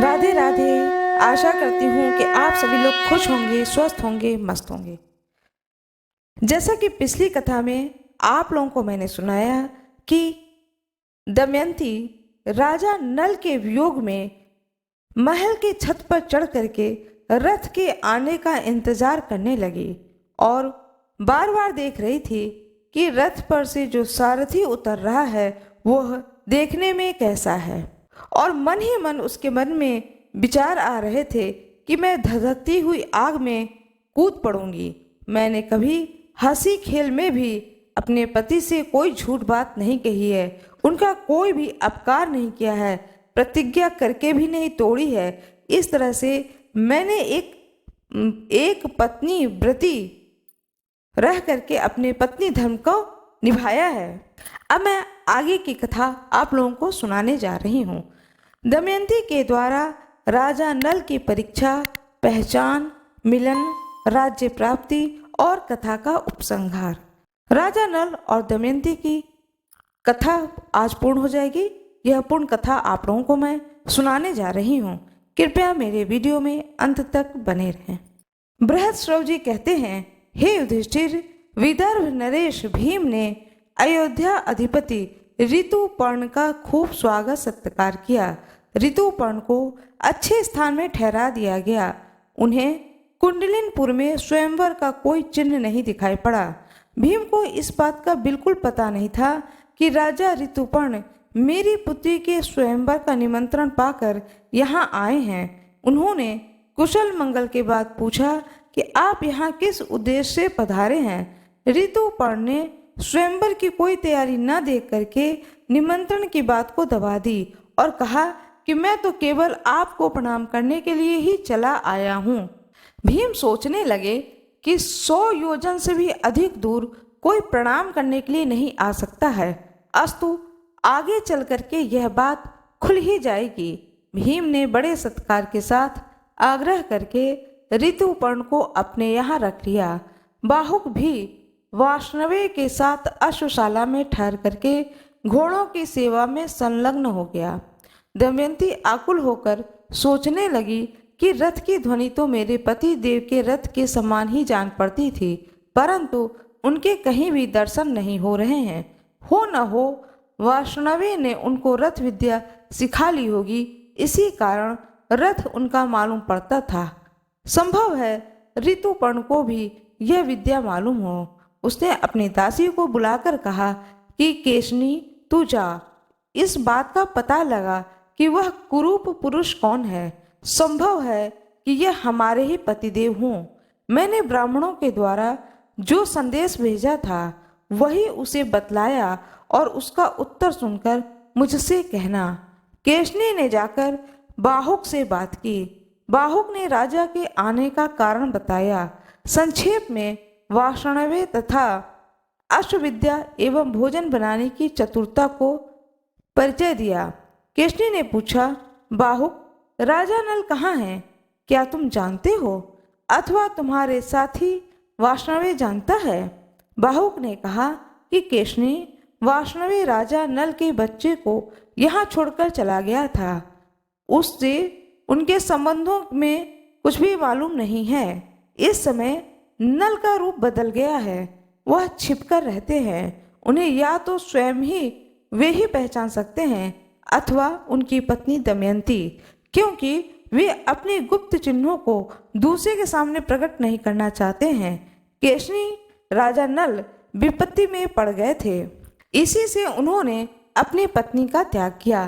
राधे राधे। आशा करती हूँ कि आप सभी लोग खुश होंगे, स्वस्थ होंगे, मस्त होंगे। जैसा कि पिछली कथा में आप लोगों को मैंने सुनाया कि दमयंती राजा नल के वियोग में महल के छत पर चढ़ करके रथ के आने का इंतजार करने लगी और बार बार देख रही थी कि रथ पर से जो सारथी उतर रहा है वह देखने में कैसा है। और मन ही मन उसके मन में विचार आ रहे थे कि मैं धधकती हुई आग में कूद पड़ूंगी। मैंने कभी हंसी खेल में भी अपने पति से कोई झूठ बात नहीं कही है, उनका कोई भी अपकार नहीं किया है, प्रतिज्ञा करके भी नहीं तोड़ी है। इस तरह से मैंने एक पत्नी व्रती रह करके अपने पत्नी धर्म को निभाया है। अब मैं आगे की कथा आप लोगों को सुनाने जा रही हूँ। दमयंती के द्वारा राजा नल की परीक्षा, पहचान, मिलन, राज्य प्राप्ति और कथा का उपसंहार। राजा नल और दमयंती की कथा आज पूर्ण हो जाएगी। यह पूर्ण कथा आप लोगों को मैं सुनाने जा रही हूँ। कृपया मेरे वीडियो में अंत तक बने रहें। बृहस्पति जी कहते हैं, हे युधिष्ठिर, विदर्भ नरेश भीम ने अयोध्या अधिपति ऋतुपर्ण का खूब स्वागत सत्कार किया। ऋतुपर्ण को अच्छे स्थान में ठहरा दिया गया। उन्हें कुंडलिनपुर में स्वयंवर का कोई चिन्ह नहीं दिखाई पड़ा। भीम को इस बात का बिल्कुल पता नहीं था कि राजा ऋतुपर्ण मेरी पुत्री के स्वयंवर का निमंत्रण पाकर यहाँ आए हैं। उन्होंने कुशल मंगल के बाद पूछा कि आप यहाँ किस उद्देश्य से पधारे हैं। ऋतुपर्ण ने स्वयंवर की कोई तैयारी न देख करके निमंत्रण की बात को दबा दी और कहा कि मैं तो केवल आपको प्रणाम करने के लिए ही चला आया हूँ। भीम सोचने लगे कि 100 योजन से भी अधिक दूर कोई प्रणाम करने के लिए नहीं आ सकता है। अस्तु आगे चल करके यह बात खुल ही जाएगी। भीम ने बड़े सत्कार के साथ आग्रह करके ऋतुपर्ण को अपने यहाँ रख लिया। बाहुक भी वाष्णवे के साथ अश्वशाला में ठहर करके घोड़ों की सेवा में संलग्न हो गया। दमयंती आकुल होकर सोचने लगी कि रथ की ध्वनि तो मेरे पति देव के रथ के समान ही जान पड़ती थी, परंतु उनके कहीं भी दर्शन नहीं हो रहे हैं। हो न हो वाष्णवे ने उनको रथ विद्या सिखा ली होगी, इसी कारण रथ उनका मालूम पड़ता था। संभव है ऋतुपर्ण को भी यह विद्या मालूम हो। उसने अपनी दासी को बुलाकर कहा कि केशनी, तू जा, इस बात का पता लगा कि वह कुरूप पुरुष कौन है। संभव है कि यह हमारे ही पतिदेव हों। मैंने ब्राह्मणों के द्वारा जो संदेश भेजा था वही उसे बतलाया और उसका उत्तर सुनकर मुझसे कहना। केशनी ने जाकर बाहुक से बात की। बाहुक ने राजा के आने का कारण बताया। संक्षेप में वाष्णवे तथा अश्वविद्या एवं भोजन बनाने की चतुरता को परिचय दिया। केशनी ने पूछा, बाहुक, राजा नल कहाँ हैं? क्या तुम जानते हो अथवा तुम्हारे साथी वाष्णवे जानता है? बाहुक ने कहा कि केशनी, वाष्णवे राजा नल के बच्चे को यहाँ छोड़कर चला गया था। उससे उनके संबंधों में कुछ भी मालूम नहीं है। इस समय नल का रूप बदल गया है। वह छिपकर रहते हैं। उन्हें या तो स्वयं ही वे ही पहचान सकते हैं अथवा उनकी पत्नी दमयंती, क्योंकि वे अपने गुप्त चिन्हों को दूसरे के सामने प्रकट नहीं करना चाहते हैं। केशनी राजा नल विपत्ति में पड़ गए थे, इसी से उन्होंने अपनी पत्नी का त्याग किया।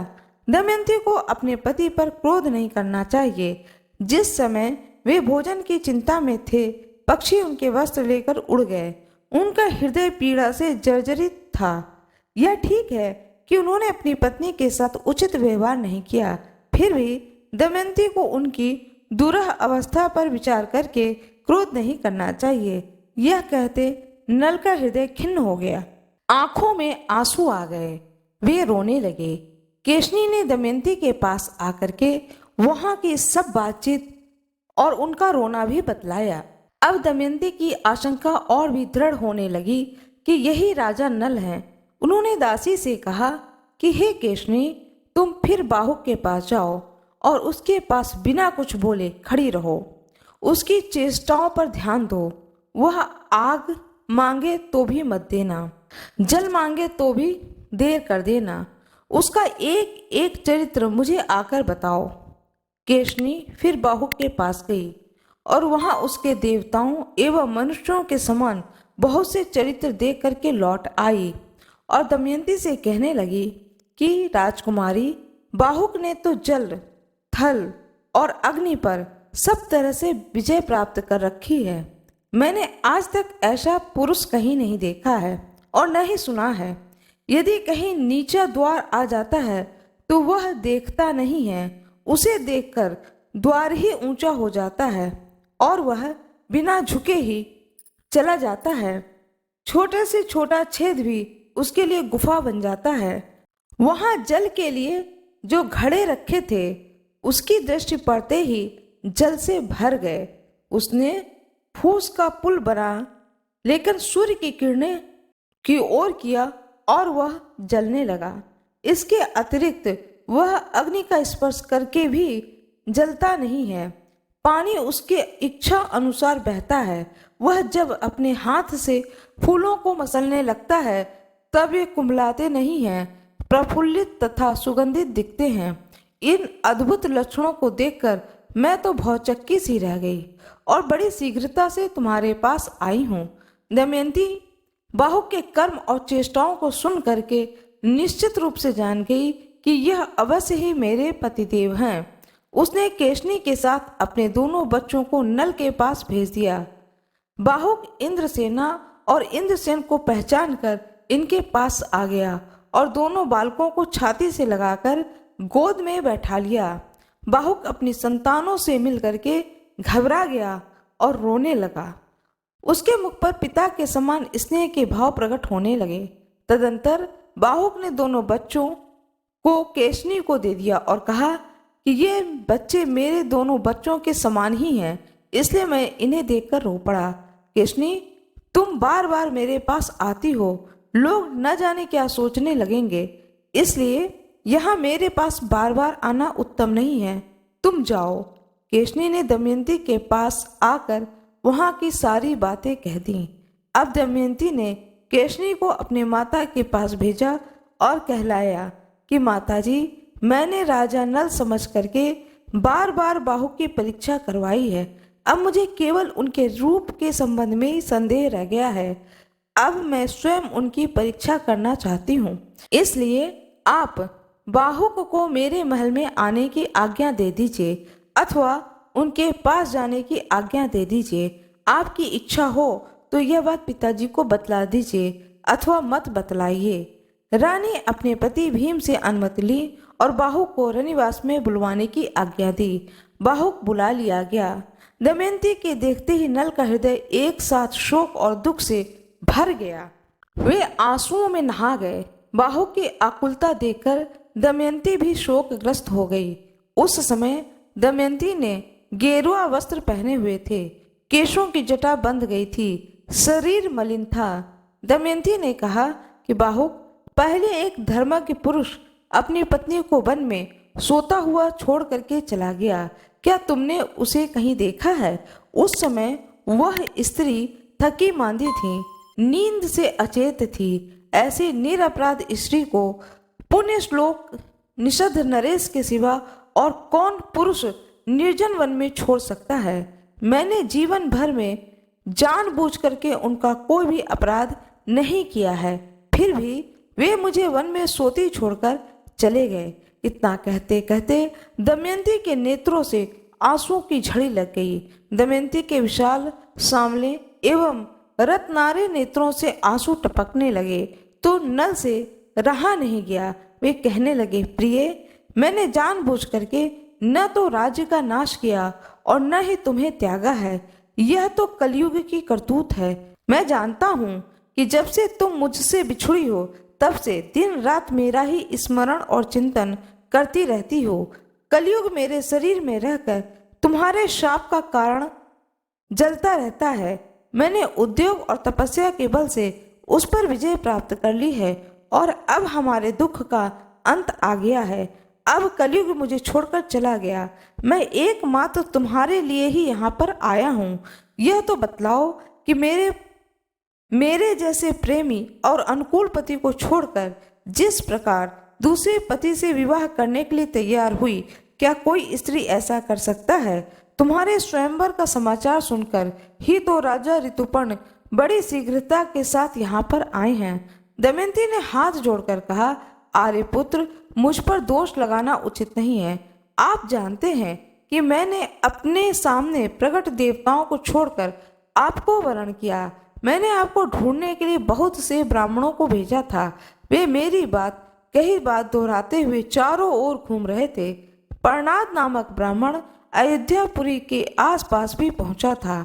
दमयंती को अपने पति पर क्रोध नहीं करना चाहिए। जिस समय वे भोजन की चिंता में थे, पक्षी उनके वस्त्र लेकर उड़ गए। उनका हृदय पीड़ा से जर्जरित था। यह ठीक है कि उन्होंने अपनी पत्नी के साथ उचित व्यवहार नहीं किया, फिर भी दमयंती को उनकी दुरह अवस्था पर विचार करके क्रोध नहीं करना चाहिए। यह कहते नल का हृदय खिन्न हो गया। आंखों में आंसू आ गए। वे रोने लगे। केशनी ने दमयंती के पास आकर के वहां की सब बातचीत और उनका रोना भी बतलाया। अब दमयंती की आशंका और भी दृढ़ होने लगी कि यही राजा नल हैं। उन्होंने दासी से कहा कि हे केशनी, तुम फिर बाहुक के पास जाओ और उसके पास बिना कुछ बोले खड़ी रहो। उसकी चेष्टाओं पर ध्यान दो। वह आग मांगे तो भी मत देना, जल मांगे तो भी देर कर देना। उसका एक एक चरित्र मुझे आकर बताओ। केशनी फिर बाहुक के पास गई और वहां उसके देवताओं एवं मनुष्यों के समान बहुत से चरित्र देख करके लौट आई और दमयंती से कहने लगी कि राजकुमारी, बाहुक ने तो जल, थल और अग्नि पर सब तरह से विजय प्राप्त कर रखी है। मैंने आज तक ऐसा पुरुष कहीं नहीं देखा है और न ही सुना है। यदि कहीं नीचा द्वार आ जाता है तो वह देखता नहीं है, उसे देखकर द्वार ही ऊंचा हो जाता है और वह बिना झुके ही चला जाता है। छोटे से छोटा छेद भी उसके लिए गुफा बन जाता है। वहां जल के लिए जो घड़े रखे थे उसकी दृष्टि पड़ते ही जल से भर गए। उसने फूस का पुल बना, लेकिन सूर्य की किरणें की ओर किया और वह जलने लगा। इसके अतिरिक्त वह अग्नि का स्पर्श करके भी जलता नहीं है। पानी उसके इच्छा अनुसार बहता है। वह जब अपने हाथ से फूलों को मसलने लगता है तब ये कुंभलाते नहीं हैं, प्रफुल्लित तथा सुगंधित दिखते हैं। इन अद्भुत लक्षणों को देखकर मैं तो भौचक्की सी रह गई और बड़ी शीघ्रता से तुम्हारे पास आई हूँ। दमयंती बाहुक के कर्म और चेष्टाओं को सुन करके निश्चित रूप से जान गई कि यह अवश्य ही मेरे पतिदेव हैं। उसने केशनी के साथ अपने दोनों बच्चों को नल के पास भेज दिया। बाहुक इंद्रसेना और इंद्रसेन को पहचान कर इनके पास आ गया और दोनों बालकों को छाती से लगाकर गोद में बैठा लिया। बाहुक अपनी संतानों से मिल करके घबरा गया और रोने लगा। उसके मुख पर पिता के समान स्नेह के भाव प्रकट होने लगे। तदंतर बाहुक ने दोनों बच्चों को केशनी को दे दिया और कहा कि ये बच्चे मेरे दोनों बच्चों के समान ही हैं, इसलिए मैं इन्हें देखकर रो पड़ा। केशनी, तुम बार बार मेरे पास आती हो, लोग न जाने क्या सोचने लगेंगे, इसलिए यहाँ मेरे पास बार बार आना उत्तम नहीं है। तुम जाओ। केशनी ने दमयंती के पास आकर वहाँ की सारी बातें कह दी। अब दमयंती ने केशनी को अपने माता के पास भेजा और कहलाया कि माताजी, मैंने राजा नल समझ करके बार बार बाहुक की परीक्षा करवाई है। अब मुझे केवल उनके रूप के संबंध में ही संदेह रह गया है। अब मैं स्वयं उनकी परीक्षा करना चाहती हूँ, इसलिए आप बाहुक को मेरे महल में आने की आज्ञा दे दीजिए अथवा उनके पास जाने की आज्ञा दे दीजिए। आपकी इच्छा हो तो यह बात पिताजी को बतला दीजिए अथवा मत बतलाइए। रानी अपने पति भीम से अनुमति ली और बाहुक को रनिवास में बुलवाने की आज्ञा दी। बाहुक बुला लिया गया। दमयंती के देखते ही नल का हृदय एक साथ शोक और दुख से भर गया। वे आंसुओं में नहा गए। बाहुक की आकुलता देखकर दमयंती भी शोकग्रस्त हो गई। उस समय दमयंती ने गेरुआ वस्त्र पहने हुए थे, केशों की जटा बंध गई थी, शरीर मलिन था। दमयंती ने कहा कि बाहुक, पहले एक धर्मज्ञ पुरुष अपनी पत्नी को वन में सोता हुआ छोड़ करके चला गया। क्या तुमने उसे कहीं देखा है? उस समय वह स्त्री थकी मांदी थी, नींद से अचेत थी। ऐसी निरपराध स्त्री को पुण्य श्लोक निषद्ध नरेश के सिवा और कौन पुरुष निर्जन वन में छोड़ सकता है? मैंने जीवन भर में जानबूझ करके उनका कोई भी अपराध नहीं किया है, फिर भी वे मुझे वन में सोती छोड़कर चले गए। इतना कहते कहते दमयंती के नेत्रों से आंसुओं की झड़ी लग गई। दमयंती के विशाल सांवले एवं रत्नारे नेत्रों से आंसू टपकने लगे तो नल से रहा नहीं गया। वे कहने लगे, प्रिय, मैंने जानबूझ करके न तो राज्य का नाश किया और न ही तुम्हें त्यागा है। यह तो कलयुग की करतूत है। मैं जानता हूँ कि जब से तुम मुझसे बिछुड़ी हो तब से दिन रात मेरा ही स्मरण और चिंतन करती रहती हो। कलयुग मेरे शरीर में रहकर तुम्हारे शाप का कारण जलता रहता है। मैंने उद्योग और तपस्या के बल से उस पर विजय प्राप्त कर ली है और अब हमारे दुख का अंत आ गया है। अब कलयुग मुझे छोड़कर चला गया। मैं एकमात्र तुम्हारे लिए ही यहाँ पर आया हूँ। यह तो बतलाओ कि मेरे जैसे प्रेमी और अनुकूल पति को छोड़कर जिस प्रकार दूसरे पति से विवाह करने के लिए तैयार हुई, क्या कोई स्त्री ऐसा कर सकता है? तुम्हारे स्वयंवर का समाचार सुनकर ही तो राजा ऋतुपर्ण बड़ी शीघ्रता के साथ यहाँ पर आए हैं। दमयंती ने हाथ जोड़कर कहा, आर्यपुत्र, मुझ पर दोष लगाना उचित नहीं है। आप जानते हैं कि मैंने अपने सामने प्रकट देवताओं को छोड़कर आपको वरण किया। मैंने आपको ढूंढने के लिए बहुत से ब्राह्मणों को भेजा था। वे मेरी कही बात दोहराते हुए चारों ओर घूम रहे थे। परनाद नामक ब्राह्मण अयोध्यापुरी के आसपास भी पहुंचा था।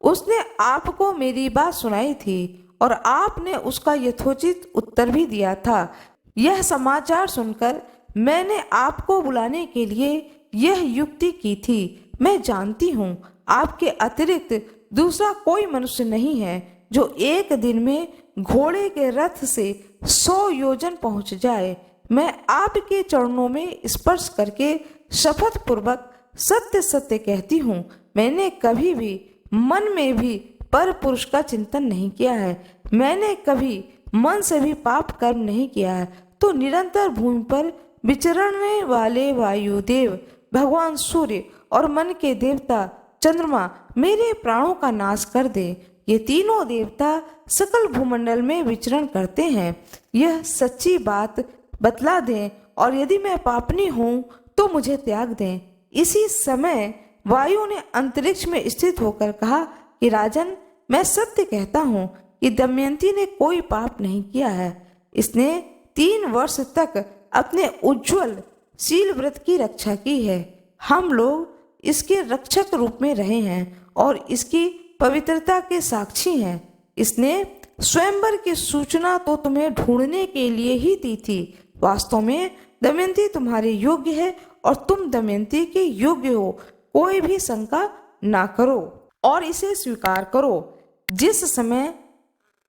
उसने आपको मेरी बात सुनाई थी और आपने उसका यथोचित उत्तर भी दिया था। यह समाचार सुनकर मैंने आपको बुलाने के लिए यह युक्ति की थी। मैं जानती हूँ आपके अतिरिक्त दूसरा कोई मनुष्य नहीं है जो एक दिन में घोड़े के रथ से 100 योजन पहुंच जाए। मैं आपके चरणों में स्पर्श करके शपथ पूर्वक सत्य सत्य कहती हूँ, मैंने कभी भी मन में भी पर पुरुष का चिंतन नहीं किया है। मैंने कभी मन से भी पाप कर्म नहीं किया है। तो निरंतर भूमि पर विचरने वाले वायुदेव, भगवान सूर्य और मन के देवता चंद्रमा मेरे प्राणों का नाश कर दे। ये तीनों देवता सकल भूमंडल में विचरण करते हैं। यह सच्ची बात बतला दें और यदि मैं पापनी हूँ तो मुझे त्याग दें। इसी समय वायु ने अंतरिक्ष में स्थित होकर कहा कि राजन, मैं सत्य कहता हूँ कि दमयंती ने कोई पाप नहीं किया है। इसने 3 वर्ष तक अपने उज्जवल शील व्रत की रक्षा की है। हम लोग इसके रक्षक रूप में रहे हैं और इसकी पवित्रता के साक्षी हैं। इसने स्वयंवर की सूचना तो तुम्हें ढूंढने के लिए ही दी थी। वास्तव में दमयंती तुम्हारे योग्य है और तुम दमयंती के योग्य हो। कोई भी शंका ना करो और इसे स्वीकार करो। जिस समय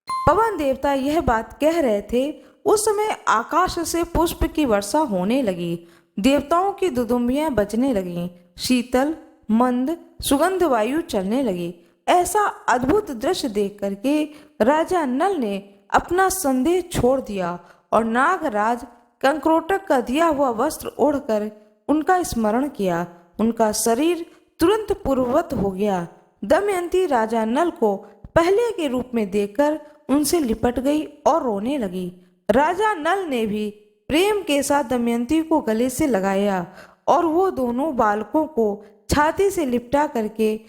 पवन देवता यह बात कह रहे थे, उस समय आकाश से पुष्प की वर्षा होने लगी। देवताओं की दुदुम्बियां बजने लगीं। शीतल मंद सुगंध वायु चलने लगी। ऐसा अद्भुत दृश्य देख करके राजा नल ने अपना संदेह छोड़ दिया और नागराज कंक्रोटक का दिया हुआ वस्त्र ओढ़कर उनका स्मरण किया। उनका शरीर तुरंत पूर्ववत हो गया। दमयंती राजा नल को पहले के रूप में देखकर उनसे लिपट गई और रोने लगी। राजा नल ने भी प्रेम के साथ दमयंती को गले से लगाया और वो दोनों बालकों को छाती से लिपटा करके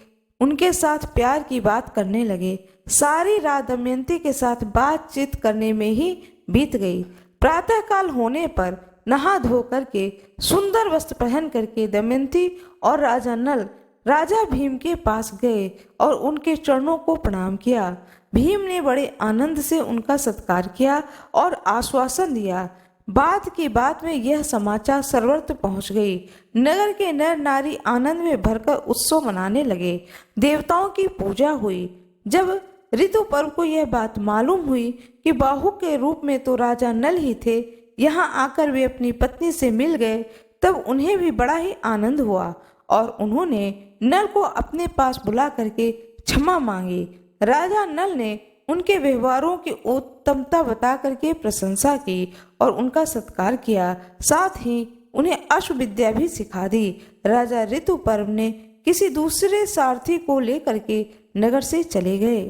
उनके साथ प्यार की बात करने लगे। सारी रात दमयंती के साथ बातचीत करने में ही बीत गई। प्रातःकाल होने पर नहा धो करके सुंदर वस्त्र पहन करके दमयंती और राजा नल राजा भीम के पास गए और उनके चरणों को प्रणाम किया। भीम ने बड़े आनंद से उनका सत्कार किया और आश्वासन दिया। बात की बात में यह समाचार सर्वत्र पहुंच गई। नगर के नर नारी आनंद में भरकर उत्सव मनाने लगे। देवताओं की पूजा हुई। जब ऋतु पर्व को यह बात मालूम हुई कि बाहु के रूप में तो राजा नल ही थे, यहाँ आकर वे अपनी पत्नी से मिल गए, तब उन्हें भी बड़ा ही आनंद हुआ और उन्होंने नल को अपने पास बुला करके क्षमा मांगी। राजा नल ने उनके व्यवहारों की उत्तमता बता करके प्रशंसा की और उनका सत्कार किया। साथ ही उन्हें अश्वविद्या भी सिखा दी। राजा ऋतुपर्व ने किसी दूसरे सारथी को लेकर के नगर से चले गए।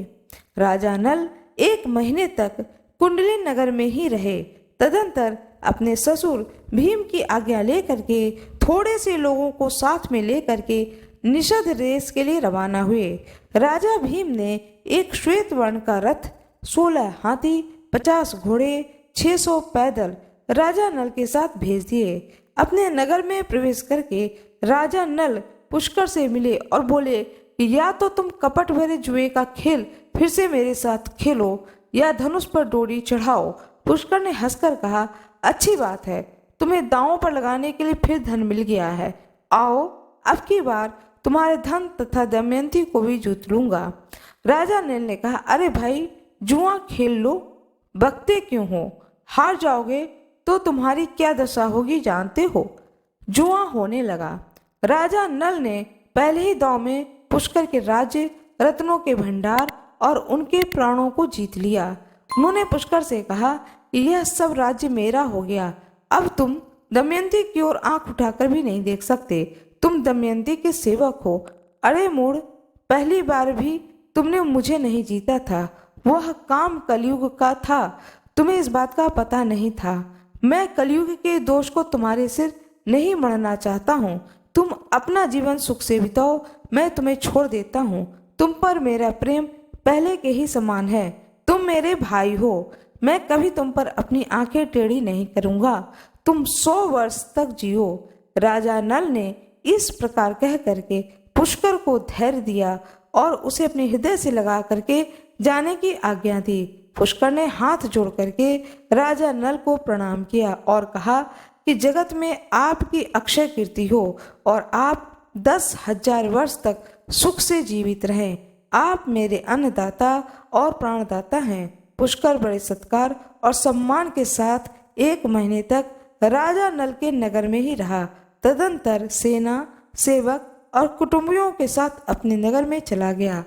राजा नल 1 महीने तक कुंडली नगर में ही रहे। तदंतर अपने ससुर भीम की आज्ञा लेकर के थोड़े से लोगों को साथ में लेकर के निषद रेस के लिए रवाना हुए। राजा भीम ने एक श्वेत वर्ण का रथ, 16 हाथी, 50 घोड़े, 600 पैदल राजा नल के साथ भेज दिए। अपने नगर में प्रवेश करके राजा नल पुष्कर से मिले और बोले कि या तो तुम कपट भरे जुए का खेल फिर से मेरे साथ खेलो या धनुष पर डोरी चढ़ाओ। पुष्कर ने हंसकर कहा, अच्छी बात है, तुम्हें दांवों पर लगाने के लिए फिर धन मिल गया है। आओ, अब की बार तुम्हारे धन तथा दमयंती को भी जीत लूंगा। राजा नल ने कहा, अरे भाई, जुआ खेल लो, बकते क्यों हो? हार जाओगे तो तुम्हारी क्या दशा होगी जानते हो? जुआ होने लगा। राजा नल ने पहले ही दांव में पुष्कर के राज्य, रत्नों के भंडार और उनके प्राणों को जीत लिया। उन्होंने पुष्कर से कहा कि यह सब राज्य मेरा हो गया, अब तुम दमयंती की ओर आंख उठाकर भी नहीं देख सकते। तुम दमयंती के सेवक हो। अरे मूढ़, पहली बार भी तुमने मुझे नहीं जीता था, वह काम कलयुग का था। तुम्हें इस बात का पता नहीं था। मैं कलयुग के दोष को तुम्हारे सिर नहीं मढ़ना चाहता हूँ। तुम अपना जीवन सुख से बिताओ, मैं तुम्हें छोड़ देता हूँ। तुम पर मेरा प्रेम पहले के ही समान है। तुम मेरे भाई हो, मैं कभी तुम पर अपनी आंखें टेढ़ी नहीं करूंगा। तुम 100 वर्ष तक जियो। राजा नल ने इस प्रकार कह करके पुष्कर को धैर्य दिया और उसे अपने हृदय से लगा करके जाने की आज्ञा दी। पुष्कर ने हाथ जोड़ करके राजा नल को प्रणाम किया और कहा कि जगत में आपकी अक्षय कीर्ति हो और आप 10,000 वर्ष तक सुख से जीवित रहें। आप मेरे अन्नदाता और प्राणदाता हैं। पुष्कर बड़े सत्कार और सम्मान के साथ 1 महीने तक राजा नल के नगर में ही रहा। तदंतर सेना, सेवक और कुटुंबियों के साथ अपने नगर में चला गया।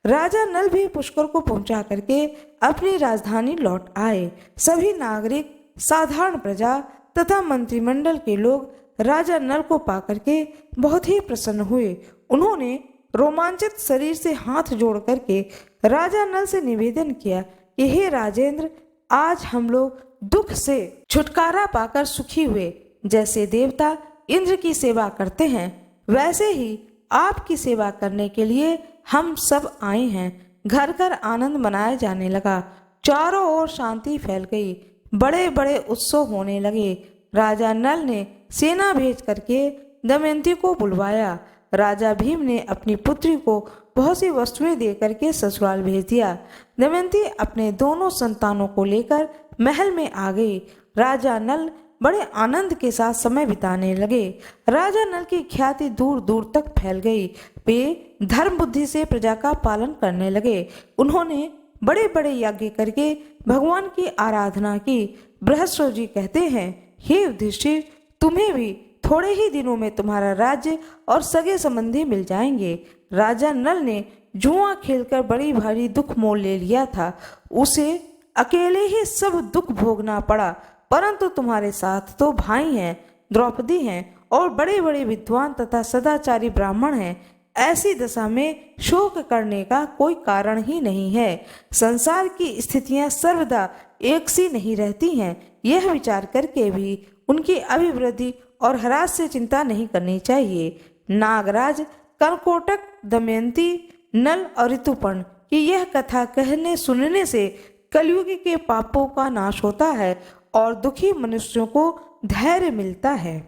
राजा नल भी पुष्कर को पहुंचा करके अपनी राजधानी लौट आए। सभी नागरिक, साधारण प्रजा तथा मंत्रिमंडल के लोग राजा नल को पाकर के बहुत ही प्रसन्न हुए। उन्होंने रोमांचित शरीर से हाथ जोड़ करके राजा नल से निवेदन किया कि हे राजेंद्र, आज हम लोग दुख से छुटकारा पाकर सुखी हुए। जैसे देवता इंद्र की सेवा करते हैं, वैसे ही आपकी सेवा करने के लिए हम सब आए हैं। घर घर आनंद मनाया जाने लगा। चारों ओर शांति फैल गई। बड़े बड़े उत्सव होने लगे। राजा नल ने सेना भेज करके दमयंती को बुलवाया। राजा भीम ने अपनी पुत्री को बहुत सी वस्तुएं दे करके ससुराल भेज दिया। दमयंती अपने दोनों संतानों को लेकर महल में आ गई। राजा नल बड़े आनंद के साथ समय बिताने लगे। राजा नल की ख्याति दूर दूर तक फैल गई। वे धर्म बुद्धि से प्रजा का पालन करने लगे। उन्होंने बड़े बड़े यज्ञ करके भगवान की आराधना की। बृहस्पति जी कहते हैं, हे युधिष्ठिर, तुम्हें भी थोड़े ही दिनों में तुम्हारा राज्य और सगे संबंधी मिल जाएंगे। राजा नल ने जुआ खेलकर बड़ी भारी दुख मोल ले लिया था। उसे अकेले ही सब दुख भोगना पड़ा, परंतु तुम्हारे साथ तो भाई हैं, द्रौपदी हैं और बड़े बड़े विद्वान तथा सदाचारी ब्राह्मण हैं। ऐसी दशा में शोक करने का कोई कारण ही नहीं है। संसार की स्थितियां सर्वदा एक सी नहीं रहती हैं। यह विचार करके भी उनकी अभिवृद्धि और ह्रास से चिंता नहीं करनी चाहिए। नागराज, कर्कोटक, दमयंती, नल और ऋतुपर्ण की यह कथा कहने सुनने से कलयुग के पापों का नाश होता है और दुखी मनुष्यों को धैर्य मिलता है।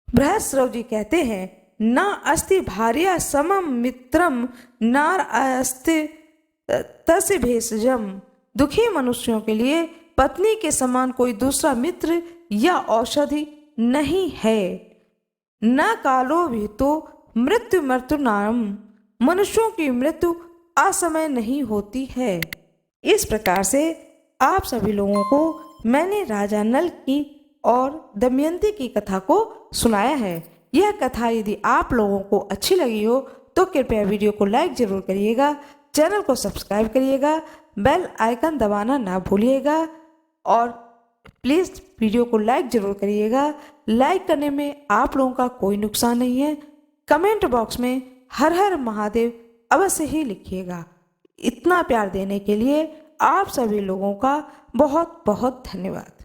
बृहस्पति जी कहते हैं, न अस्ति भार्या समम मित्रम नार अस्ति तस्य भेषजम। दुखी मनुष्यों के लिए पत्नी के समान कोई दूसरा मित्र या औषधि नहीं है। न कालो भी तो मृत्यु मृत्यु नाम। मनुष्यों की मृत्यु असमय नहीं होती है। इस प्रकार से आप सभी लोगों को मैंने राजा नल की और दमयंती की कथा को सुनाया है। यह कथा यदि आप लोगों को अच्छी लगी हो तो कृपया वीडियो को लाइक जरूर करिएगा, चैनल को सब्सक्राइब करिएगा, बेल आइकन दबाना ना भूलिएगा और प्लीज़ वीडियो को लाइक जरूर करिएगा। लाइक करने में आप लोगों का कोई नुकसान नहीं है। कमेंट बॉक्स में हर हर महादेव अवश्य ही लिखिएगा। इतना प्यार देने के लिए आप सभी लोगों का बहुत बहुत धन्यवाद।